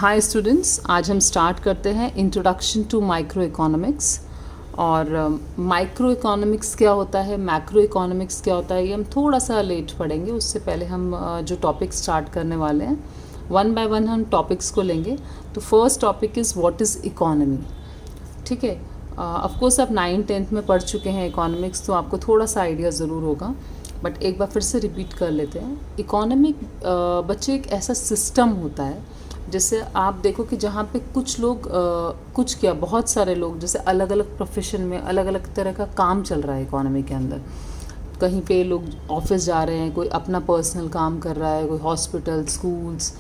Hi students, आज हम start करते हैं इंट्रोडक्शन टू माइक्रो इकोनॉमिक्स। और माइक्रो इकोनॉमिक्स क्या होता है, मैक्रो इकोनॉमिक्स क्या होता है, ये हम थोड़ा सा लेट पढ़ेंगे। उससे पहले हम जो टॉपिक स्टार्ट करने वाले हैं, वन बाय वन हम टॉपिक्स को लेंगे। तो first topic is what is economy. ठीक है, ऑफ कोर्स आप 9th-10th में पढ़ चुके हैं इकोनॉमिक्स, तो आपको थोड़ा सा आइडिया ज़रूर होगा, बट एक बार फिर से रिपीट कर लेते हैं। इकोनॉमिक बच्चे एक ऐसा सिस्टम होता है, जैसे आप देखो कि जहाँ पे कुछ लोग कुछ क्या बहुत सारे लोग जैसे अलग अलग प्रोफेशन में अलग अलग तरह का काम चल रहा है इकोनॉमी के अंदर। कहीं पे लोग ऑफिस जा रहे हैं, कोई अपना पर्सनल काम कर रहा है, कोई हॉस्पिटल, स्कूल्स,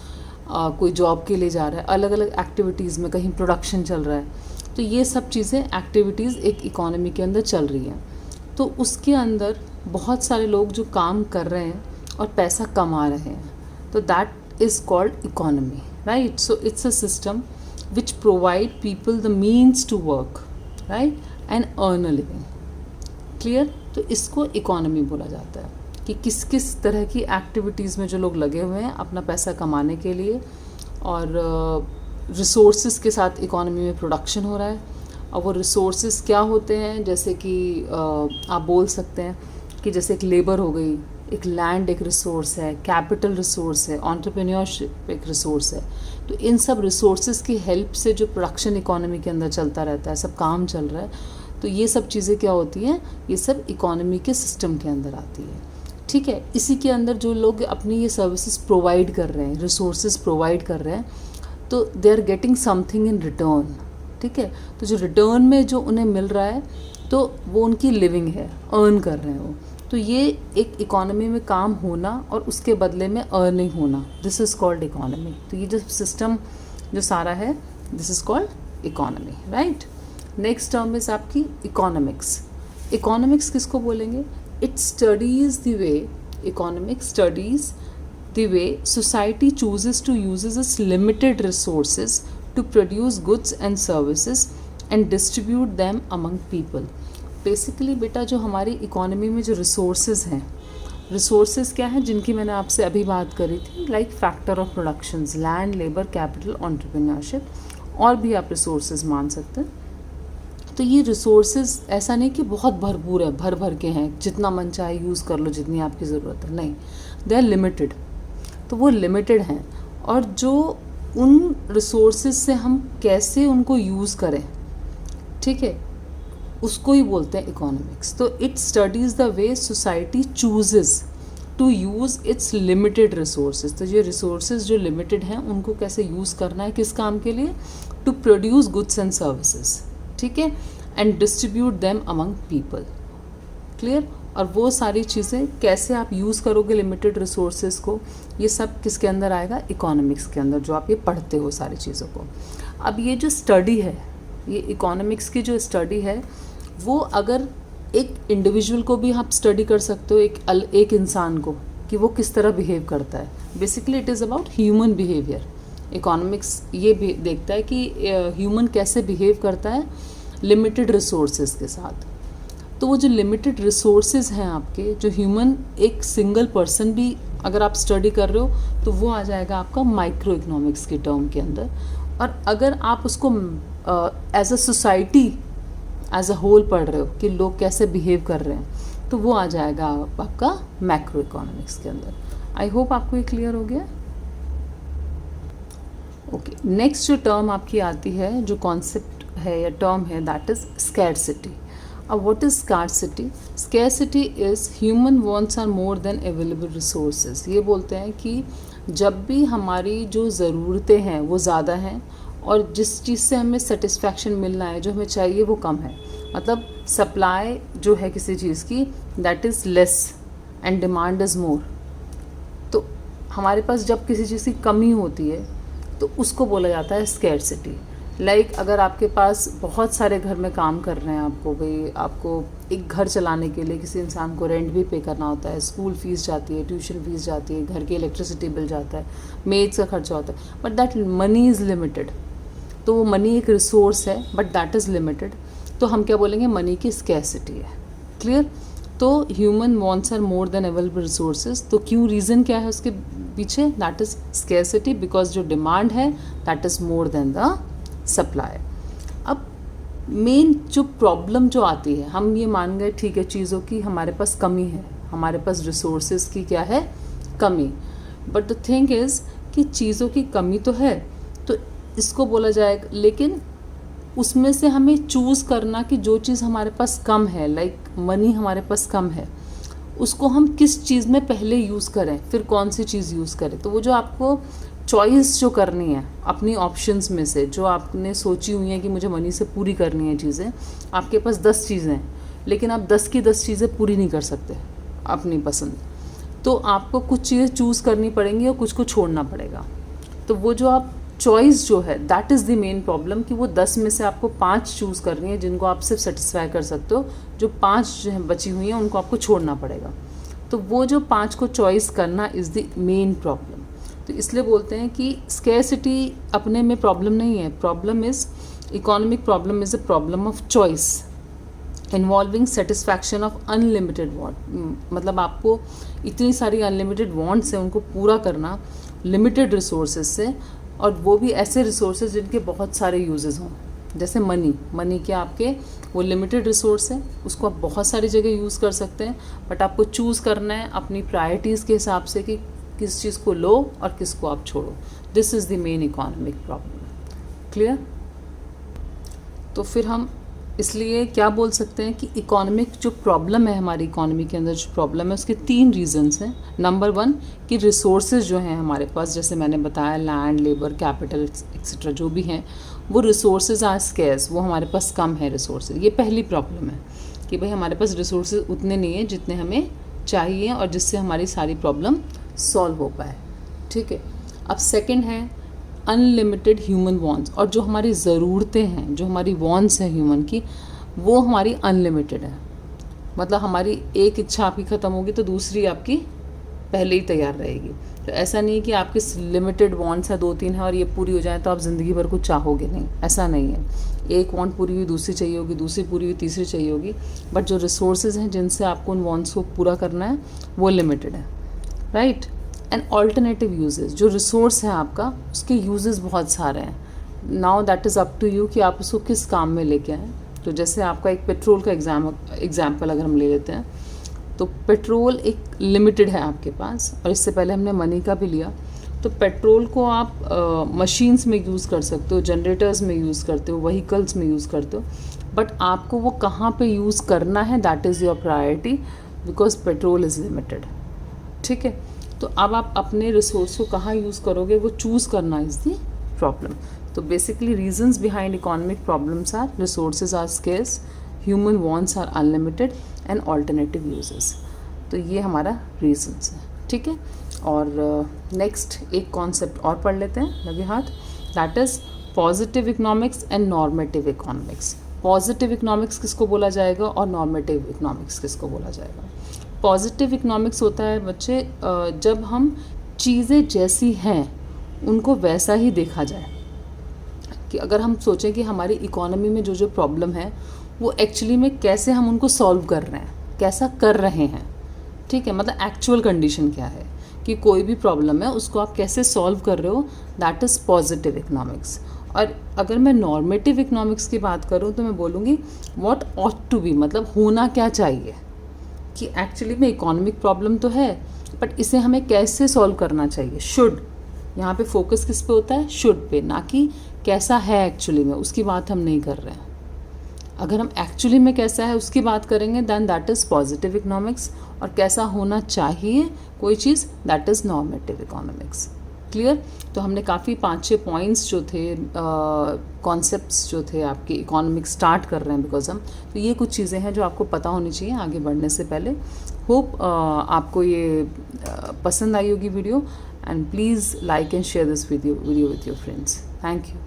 कोई जॉब के लिए जा रहा है, अलग अलग एक्टिविटीज़ में, कहीं प्रोडक्शन चल रहा है। तो ये सब चीज़ें एक्टिविटीज़ एक इकोनॉमी के अंदर चल रही हैं। तो उसके अंदर बहुत सारे लोग जो काम कर रहे हैं और पैसा कमा रहे हैं, तो that is called economy, right? So it's a system which provide people the means to work, right, and earn a living. Clear? तो इसको इकोनॉमी बोला जाता है कि किस किस तरह की एक्टिविटीज़ में जो लोग लगे हुए हैं अपना पैसा कमाने के लिए, और रिसोर्सेज के साथ इकोनॉमी में प्रोडक्शन हो रहा है। और वो रिसोर्सेज क्या होते हैं, जैसे कि आप बोल सकते हैं कि जैसे एक लेबर हो गई, एक लैंड एक रिसोर्स है, कैपिटल रिसोर्स है, एंटरप्रेन्योरशिप एक रिसोर्स है। तो इन सब रिसोर्सेज की हेल्प से जो प्रोडक्शन इकोनॉमी के अंदर चलता रहता है, सब काम चल रहा है, तो ये सब चीज़ें क्या होती हैं, ये सब इकोनॉमी के सिस्टम के अंदर आती है। ठीक है, इसी के अंदर जो लोग अपनी ये सर्विसेज प्रोवाइड कर रहे हैं, रिसोर्सेज प्रोवाइड कर रहे हैं, तो they are getting something in return. ठीक है, तो जो रिटर्न में जो उन्हें मिल रहा है, तो वो उनकी लिविंग है, अर्न कर रहे हैं वो। तो ये एक इकोनॉमी में काम होना और उसके बदले में अर्निंग होना, दिस इज़ कॉल्ड इकोनॉमी। तो ये जो सिस्टम जो सारा है, this is called economy, right. Next term is आपकी इकोनॉमिक्स। इकोनॉमिक्स किसको बोलेंगे? It studies the way, economics studies the way society chooses to uses its limited resources to produce goods and services and distribute them among people. Basically बेटा, जो हमारी economy में जो resources हैं, resources क्या हैं, जिनकी मैंने आपसे अभी बात करी थी, like factor of productions, land, labour, capital, entrepreneurship, और भी आप रिसोर्सेज मान सकते हैं। तो ये रिसोर्सेज ऐसा नहीं कि बहुत भरपूर है, भर भर के हैं, जितना मन चाहे यूज़ कर लो, जितनी आपकी ज़रूरत है, नहीं, दे आर लिमिटेड। तो वो लिमिटेड हैं, और जो उन रिसोर्सेज से हम कैसे उनको यूज़ करें, ठीक है, उसको ही बोलते हैं इकोनॉमिक्स। तो it studies the way society chooses to use its limited resources. तो ये रिसोर्सेज जो लिमिटेड हैं, उनको कैसे यूज़ करना है, किस काम के लिए, to produce goods and services, ठीक है, and distribute them among people. Clear? और वो सारी चीज़ें कैसे आप यूज़ करोगे लिमिटेड रिसोर्सेज को, ये सब किसके अंदर आएगा, इकोनॉमिक्स के अंदर, जो आप ये पढ़ते हो सारी चीज़ों को। अब ये जो स्टडी है, ये इकोनॉमिक्स की जो स्टडी है, वो अगर एक इंडिविजुअल को भी आप स्टडी कर सकते हो, एक इंसान को, कि वो किस तरह बिहेव करता है। Basically it is about human behaviour. Economics ये भी देखता है कि ह्यूमन कैसे बिहेव करता है लिमिटेड रिसोर्सेज के साथ। तो वो जो लिमिटेड रिसोर्सेज हैं आपके, जो ह्यूमन, एक सिंगल पर्सन भी अगर आप स्टडी कर रहे हो, तो वो आ जाएगा आपका माइक्रो इकोनॉमिक्स के टर्म के अंदर। और अगर आप उसको as a society, as a whole पढ़ रहे हो कि लोग कैसे बिहेव कर रहे हैं, तो वो आ जाएगा आपका मैक्रो इकोनॉमिक्स के अंदर। आई होप आपको ये क्लियर हो गया। ओके, नेक्स्ट जो टर्म आपकी आती है, जो कॉन्सेप्ट है या टर्म है, दैट इज स्कैरसिटी। अब what is scarcity? Scarcity is human wants are more than available resources. ये बोलते हैं कि जब भी हमारी जो ज़रूरतें हैं वो ज़्यादा हैं, और जिस चीज़ से हमें सेटिस्फैक्शन मिलना है, जो हमें चाहिए, वो कम है, मतलब सप्लाई जो है किसी चीज़ की, that is less and demand is more. तो हमारे पास जब किसी चीज़ की कमी होती है, तो उसको बोला जाता है स्कैरसिटी। लाइक अगर आपके पास बहुत सारे घर में काम कर रहे हैं, आपको भाई, आपको एक घर चलाने के लिए किसी इंसान को रेंट भी पे करना होता है, स्कूल फीस जाती है, ट्यूशन फीस जाती है, घर की इलेक्ट्रिसिटी बिल जाता है, मेड्स का खर्चा होता है, but that money is limited. तो वो मनी एक रिसोर्स है, बट दैट इज़ लिमिटेड। तो हम क्या बोलेंगे, मनी की स्कैरसिटी है। क्लियर? तो human wants are more than available resources. तो क्यों, रीज़न क्या है उसके पीछे? दैट इज़ स्केर्सिटी, बिकॉज जो डिमांड है that is more than the supply. अब मेन जो प्रॉब्लम जो आती है, हम ये मान गए ठीक है चीज़ों की हमारे पास कमी है, हमारे पास रिसोर्सेज की क्या है, कमी। बट द थिंग इज़ कि चीज़ों की कमी तो है, तो इसको बोला जाएगा, लेकिन उसमें से हमें चूज़ करना कि जो चीज़ हमारे पास कम है, लाइक मनी हमारे पास कम है, उसको हम किस चीज़ में पहले यूज़ करें, फिर कौन सी चीज़ यूज़ करें। तो वो जो आपको चॉइस जो करनी है अपनी ऑप्शंस में से, जो आपने सोची हुई हैं कि मुझे मनी से पूरी करनी है चीज़ें, आपके पास 10 चीज़ें हैं, लेकिन आप 10 की 10 चीज़ें पूरी नहीं कर सकते अपनी पसंद, तो आपको कुछ चीज़ें चूज़ करनी पड़ेंगी और कुछ को छोड़ना पड़ेगा। तो वो जो आप चॉइस जो है that is the main problem, कि वो 10 में से आपको 5 चूज़ करनी है जिनको आप सिर्फ सेटिस्फाई कर सकते हो, जो 5 जो है बची हुई हैं उनको आपको छोड़ना पड़ेगा। तो वो जो 5 को चॉइस करना इज़ द मेन प्रॉब्लम। तो इसलिए बोलते हैं कि स्केर्सिटी अपने में प्रॉब्लम नहीं है, problem is economic problem is a problem of choice involving satisfaction of unlimited want. मतलब आपको इतनी सारी अनलिमिटेड वांट्स हैं, उनको पूरा करना लिमिटेड रिसोर्सेज से, और वो भी ऐसे रिसोर्सेज जिनके बहुत सारे यूजेस हों। जैसे मनी के आपके वो लिमिटेड रिसोर्स है, उसको आप बहुत सारी जगह यूज़ कर सकते हैं, बट आपको चूज़ करना है अपनी प्रायोरिटीज़ के हिसाब से कि किस चीज़ को लो और किसको आप छोड़ो। This is the main economic problem. Clear? तो फिर हम इसलिए क्या बोल सकते हैं कि इकोनॉमिक जो प्रॉब्लम है, हमारी इकोनॉमी के अंदर जो प्रॉब्लम है, उसके 3 रीजंस हैं। नंबर 1 कि रिसोर्सेज जो हैं हमारे पास, जैसे मैंने बताया लैंड, लेबर, कैपिटल एक्सेट्रा जो भी हैं, वो रिसोर्सेज आर स्केर्स, वो हमारे पास कम है रिसोर्सेज। ये पहली प्रॉब्लम है कि भाई हमारे पास रिसोर्सेज उतने नहीं हैं जितने हमें चाहिए और जिससे हमारी सारी प्रॉब्लम सॉल्व हो पाए। ठीक है। अब सेकेंड है अनलिमिटेड ह्यूमन वांट्स, और जो हमारी ज़रूरतें हैं, जो हमारी वांट्स हैं ह्यूमन की, वो हमारी अनलिमिटेड है। मतलब हमारी एक इच्छा आपकी ख़त्म होगी तो दूसरी आपकी पहले ही तैयार रहेगी। तो ऐसा नहीं है कि आपकी लिमिटेड वांट्स है 2-3 है और ये पूरी हो जाए तो आप ज़िंदगी भर कुछ चाहोगे, नहीं, ऐसा नहीं है। एक वांट पूरी हुई दूसरी चाहिए होगी, दूसरी पूरी हुई तीसरी चाहिए होगी, बट जो रिसोर्सेज हैं जिनसे आपको उन वांट्स को पूरा करना है वो लिमिटेड है, राइट। एंड ऑल्टरनेटिव यूजेस, जो रिसोर्स है आपका उसके यूजेस बहुत सारे हैं। Now that is up to you कि आप उसको किस काम में लेके आएँ। तो जैसे आपका एक पेट्रोल का एग्जाम्पल अगर हम ले लेते हैं, तो पेट्रोल एक लिमिटेड है आपके पास, और इससे पहले हमने मनी का भी लिया। तो पेट्रोल को आप मशीन्स में यूज़ कर सकते हो, जनरेटर्स में यूज़ करते हो, व्हीकल्स में यूज़ करते हो, बट आपको वो कहाँ पे यूज़ करना है that is your priority, because petrol is limited. ठीक है। तो अब आप अपने रिसोर्स को कहाँ यूज़ करोगे वो चूज़ करना इज़ दी प्रॉब्लम। तो basically reasons behind economic problems are resources are scarce, human wants are unlimited and alternative uses. तो ये हमारा रीजंस है। ठीक है। और नेक्स्ट एक कॉन्सेप्ट और पढ़ लेते हैं, लगे हाथ, that is positive economics and normative economics. Positive economics किसको बोला जाएगा और नॉर्मेटिव इकोनॉमिक्स किसको बोला जाएगा? पॉजिटिव इकोनॉमिक्स होता है बच्चे जब हम चीज़ें जैसी हैं उनको वैसा ही देखा जाए, कि अगर हम सोचें कि हमारी इकोनॉमी में जो जो प्रॉब्लम है वो एक्चुअली में कैसे हम उनको सॉल्व कर रहे हैं, कैसा कर रहे हैं। ठीक है। मतलब एक्चुअल कंडीशन क्या है कि कोई भी प्रॉब्लम है उसको आप कैसे सॉल्व कर रहे हो, दैट इज़ पॉजिटिव इकोनॉमिक्स। और अगर मैं नॉर्मेटिव इकोनॉमिक्स की बात करूँ तो मैं बोलूँगी व्हाट ऑट टू बी, मतलब होना क्या चाहिए, कि एक्चुअली में इकोनॉमिक प्रॉब्लम तो है बट इसे हमें कैसे सॉल्व करना चाहिए। शुड, यहाँ पे फोकस किस पे होता है? शुड पे, ना कि कैसा है एक्चुअली में, उसकी बात हम नहीं कर रहे हैं। अगर हम एक्चुअली में कैसा है उसकी बात करेंगे then that is positive economics, और कैसा होना चाहिए कोई चीज़ that is normative economics. Clear? तो हमने काफ़ी 5-6 पॉइंट्स जो थे, कॉन्सेप्ट्स जो थे आपके इकोनॉमिक्स स्टार्ट कर रहे हैं बिकॉज हम, तो ये कुछ चीज़ें हैं जो आपको पता होनी चाहिए आगे बढ़ने से पहले। होप आपको ये पसंद आई होगी video, and please like and share this video with your friends. Thank you.